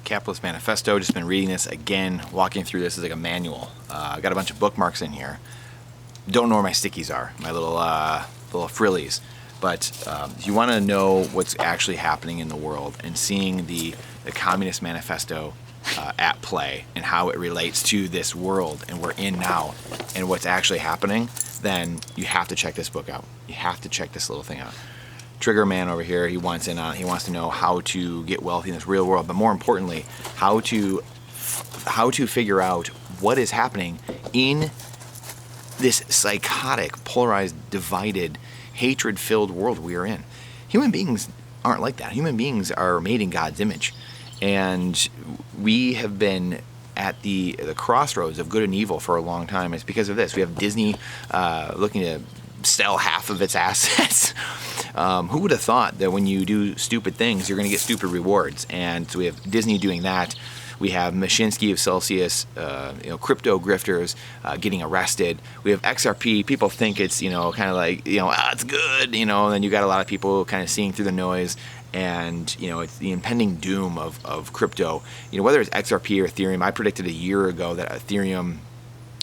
Capitalist Manifesto. Just been reading this again, walking through this is like a manual. I got a bunch of bookmarks in here. Don't know where my stickies are, my little frillies. But if you want to know what's actually happening in the world and seeing the Communist Manifesto at play and how it relates to this world and we're in now and what's actually happening, then you have to check this book out. You have to check this little thing out. Trigger Man over here, he wants in on it. He wants to know how to get wealthy in this real world, but more importantly, how to figure out what is happening in this psychotic, polarized, divided, hatred-filled world we are in. Human beings aren't like that. Human beings are made in God's image, and we have been at the crossroads of good and evil for a long time. It's because of this. We have Disney looking to sell half of its assets. Who would have thought that when you do stupid things, you're going to get stupid rewards? And so we have Disney doing that. We have Mashinsky of Celsius, crypto grifters getting arrested. We have XRP. People think it's, kind of like, it's good, and then you got a lot of people kind of seeing through the noise. And, it's the impending doom of crypto. Whether it's XRP or Ethereum, I predicted a year ago that Ethereum,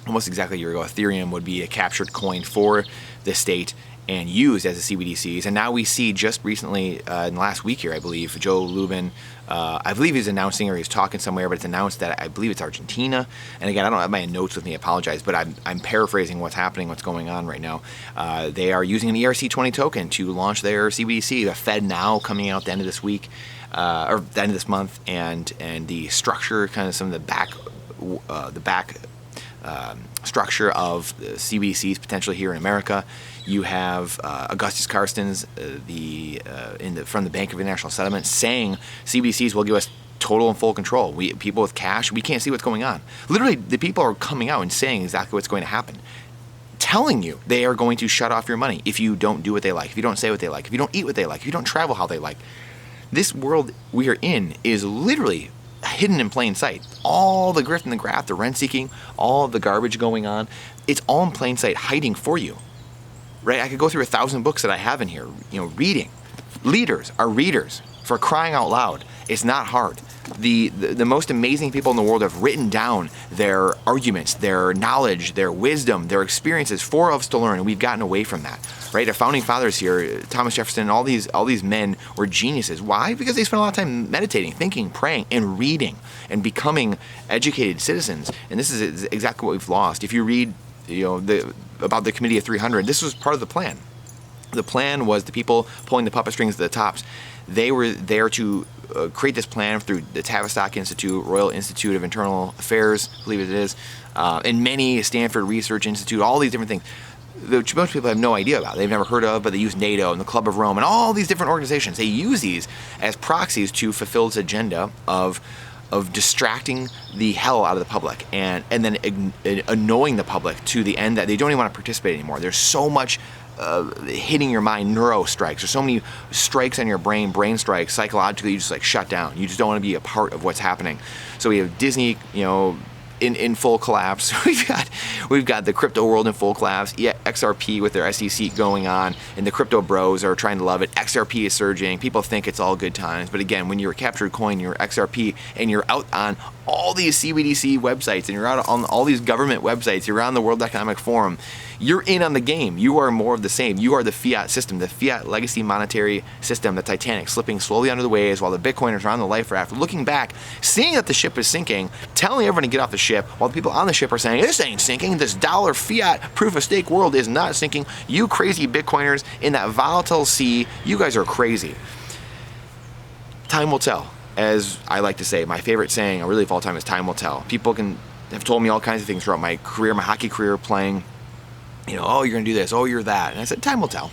almost exactly a year ago, Ethereum would be a captured coin for the state and used as a CBDCs. And now we see just recently, in the last week here, I believe, Joe Lubin, I believe he's announcing or he's talking somewhere, but it's announced that I believe it's Argentina. And again, I don't have my notes with me, I apologize, but I'm paraphrasing what's happening, what's going on right now. They are using an ERC20 token to launch their CBDC, the Fed Now coming out the end of this week, or the end of this month, and the structure, kind of some of the back structure of CBDCs potentially here in America. You have Augustus Carstens, from the Bank of International Settlement, saying CBDCs will give us total and full control. People with cash, we can't see what's going on. Literally, the people are coming out and saying exactly what's going to happen, telling you they are going to shut off your money if you don't do what they like, if you don't say what they like, if you don't eat what they like, if you don't travel how they like. This world we are in is literally hidden in plain sight. All the grift and the graft, the rent seeking, all of the garbage going on, it's all in plain sight, hiding for you. Right? I could go through 1,000 books that I have in here, reading. Leaders are readers, for crying out loud. It's not hard. The most amazing people in the world have written down their arguments, their knowledge, their wisdom, their experiences for us to learn, and we've gotten away from that. Right? Our founding fathers here, Thomas Jefferson, all these men were geniuses. Why? Because they spent a lot of time meditating, thinking, praying, and reading, and becoming educated citizens. And this is exactly what we've lost. If you read, about the Committee of 300, this was part of the plan. The plan was the people pulling the puppet strings at the tops. They were there to create this plan through the Tavistock Institute, Royal Institute of Internal Affairs, I believe it is, and many Stanford Research Institute, all these different things, which most people have no idea about. They've never heard of, but they use NATO and the Club of Rome and all these different organizations. They use these as proxies to fulfill this agenda of distracting the hell out of the public and then annoying the public to the end that they don't even want to participate anymore. There's so much hitting your mind, neuro strikes. There's so many strikes on your brain strikes, psychologically, you just like shut down. You just don't want to be a part of what's happening. So we have Disney, in full collapse. We've got the crypto world in full collapse. Yeah, XRP with their SEC going on, and the crypto bros are trying to love it. XRP is surging. People think it's all good times, but again, when you're a captured coin, you're XRP, and you're out on all these CBDC websites, and you're out on all these government websites. You're on the World Economic Forum. You're in on the game. You are more of the same. You are the fiat system, the fiat legacy monetary system, the Titanic slipping slowly under the waves while the Bitcoiners are on the life raft, looking back, seeing that the ship is sinking, telling everyone to get off the ship, while the people on the ship are saying, this ain't sinking. This dollar fiat proof of stake world is not sinking. You crazy Bitcoiners in that volatile sea, you guys are crazy. Time will tell. As I like to say, my favorite saying, really of all time, is time will tell. People have told me all kinds of things throughout my career, my hockey career, playing, oh, you're going to do this, oh, you're that. And I said, time will tell.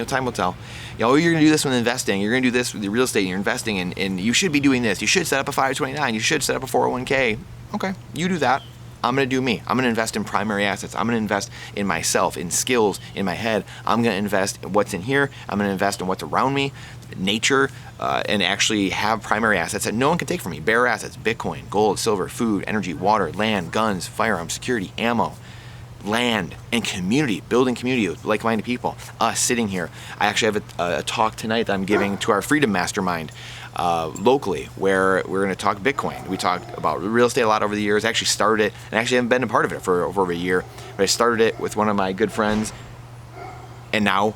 Time will tell. Oh, you're going to do this with investing. You're going to do this with the real estate. You're investing and you should be doing this. You should set up a 529. You should set up a 401k. Okay, you do that. I'm going to do me. I'm going to invest in primary assets. I'm going to invest in myself, in skills, in my head. I'm going to invest in what's in here. I'm going to invest in what's around me, nature, and actually have primary assets that no one can take from me. Bare assets, Bitcoin, gold, silver, food, energy, water, land, guns, firearms, security, ammo. land and community, building community with like-minded people. Us sitting here. I actually have a talk tonight that I'm giving to our Freedom Mastermind locally, where we're going to talk Bitcoin. We talked about real estate a lot over the years. I actually started it, and actually haven't been a part of it for over a year, but I started it with one of my good friends, and now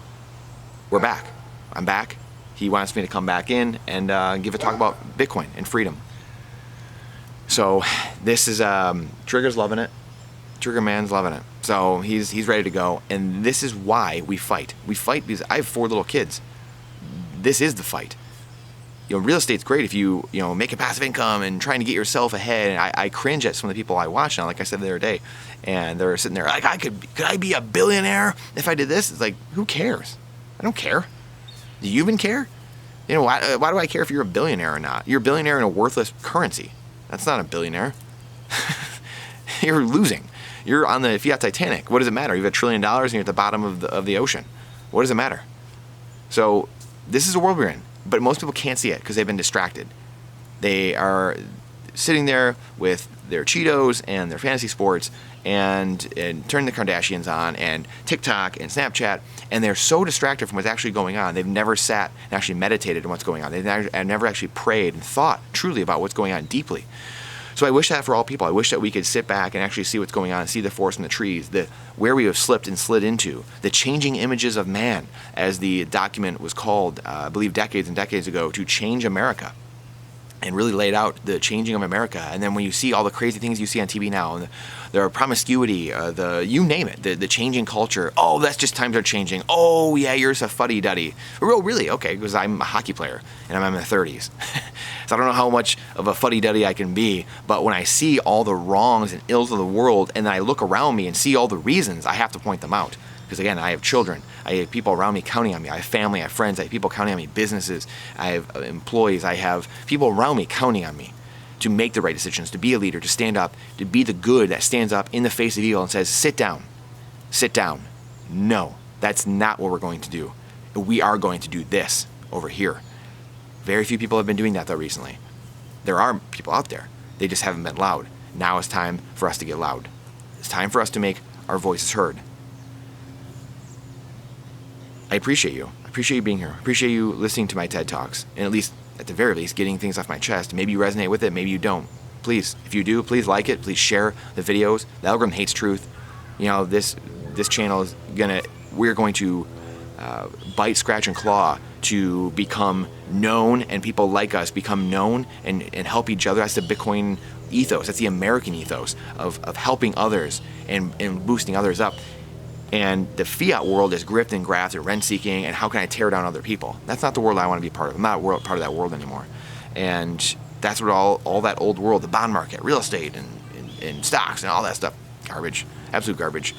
we're back. I'm back. He wants me to come back in and give a talk about Bitcoin and freedom. So this is Trigger's loving it. Trigger Man's loving it. So he's ready to go, and this is why we fight. We fight because I have 4 little kids. This is the fight. Real estate's great if you make a passive income and trying to get yourself ahead. And I cringe at some of the people I watch now, like I said the other day, and they're sitting there like, could I be a billionaire if I did this? It's like, who cares? I don't care. Do you even care? Why do I care if you're a billionaire or not? You're a billionaire in a worthless currency. That's not a billionaire. You're losing. You're on the Fiat Titanic. What does it matter? You have $1 trillion and you're at the bottom of the ocean. What does it matter? So this is the world we're in. But most people can't see it because they've been distracted. They are sitting there with their Cheetos and their fantasy sports and turning the Kardashians on and TikTok and Snapchat, and they're so distracted from what's actually going on. They've never sat and actually meditated on what's going on. They've never actually prayed and thought truly about what's going on deeply. So I wish that for all people. I wish that we could sit back and actually see what's going on, and see the forest and the trees, where we have slipped and slid into, the changing images of man, as the document was called, I believe decades and decades ago, to change America, and really laid out the changing of America. And then when you see all the crazy things you see on TV now, and the promiscuity, you name it, the changing culture. Oh, that's just times are changing. Oh, yeah, you're just a fuddy-duddy. Oh, really? Okay, because I'm a hockey player, and I'm in my 30s. So I don't know how much of a fuddy-duddy I can be, but when I see all the wrongs and ills of the world, and then I look around me and see all the reasons, I have to point them out. Because again, I have children, I have people around me counting on me, I have family, I have friends, I have people counting on me, businesses, I have employees, I have people around me counting on me to make the right decisions, to be a leader, to stand up, to be the good that stands up in the face of evil and says, sit down, sit down. No, that's not what we're going to do. We are going to do this over here. Very few people have been doing that though recently. There are people out there, they just haven't been loud. Now it's time for us to get loud. It's time for us to make our voices heard. I appreciate you. I appreciate you being here. I appreciate you listening to my TED Talks, and at the very least, getting things off my chest. Maybe you resonate with it, maybe you don't. Please, if you do, please like it. Please share the videos. The algorithm hates truth. This channel is we're going to bite, scratch, and claw to become known, and people like us become known and help each other. That's the Bitcoin ethos. That's the American ethos of helping others and boosting others up. And the fiat world is grift and graft and rent-seeking, and how can I tear down other people? That's not the world I want to be part of. I'm not part of that world anymore. And that's what all that old world, the bond market, real estate, and stocks, and all that stuff, garbage, absolute garbage.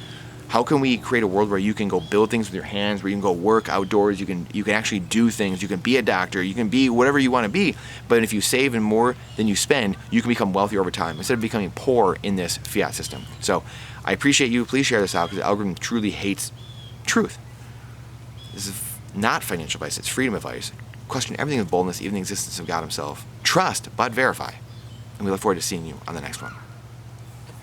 How can we create a world where you can go build things with your hands, where you can go work outdoors, you can actually do things, you can be a doctor, you can be whatever you want to be, but if you save and more than you spend, you can become wealthier over time instead of becoming poor in this fiat system. So I appreciate you. Please share this out, because the algorithm truly hates truth. This is not financial advice, it's freedom advice. Question everything with boldness, even the existence of God himself. Trust, but verify. And we look forward to seeing you on the next one.